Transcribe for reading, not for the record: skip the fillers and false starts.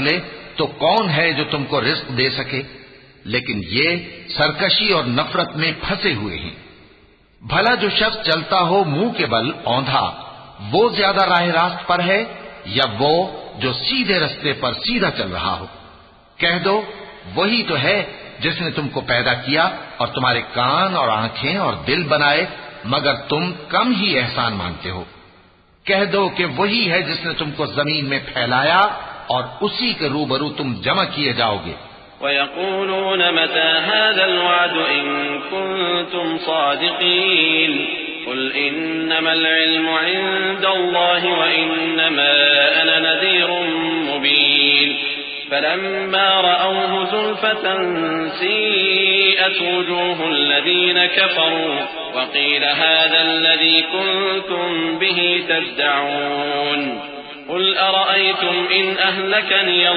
چلے تو کون ہے جو تم کو رزق دے سکے؟ لیکن یہ سرکشی اور نفرت میں پھنسے ہوئے ہیں۔ بھلا جو شخص چلتا ہو منہ کے بل اوندھا، وہ زیادہ راہ راست پر ہے یا وہ جو سیدھے رستے پر سیدھا چل رہا ہو؟ کہہ دو وہی تو ہے جس نے تم کو پیدا کیا اور تمہارے کان اور آنکھیں اور دل بنائے، مگر تم کم ہی احسان مانتے ہو۔ کہہ دو کہ وہی ہے جس نے تم کو زمین میں پھیلایا اور اسی کے روبرو تم جمع کیے جاؤ گے۔ وَيَقُولُونَ مَتَى هَذَا الْوَعْدُ إِن كُنتُمْ صَادِقِينَ قُلْ إِنَّمَا الْعِلْمُ عِندَ اللَّهِ وَإِنَّمَا أَنَا نَذِيرٌ مُبِينٌ فَلَمَّا رَأَوْهُ زُلْفَةً سِيئَتْ وُجُوهُ الَّذِينَ كَفَرُوا وَقِيلَ هَذَا الَّذِي كُنتُمْ بِهِ تَدَّعُونَ قُلْ أَرَأَيْتُمْ إِنْ أَهْلَكَنِيَ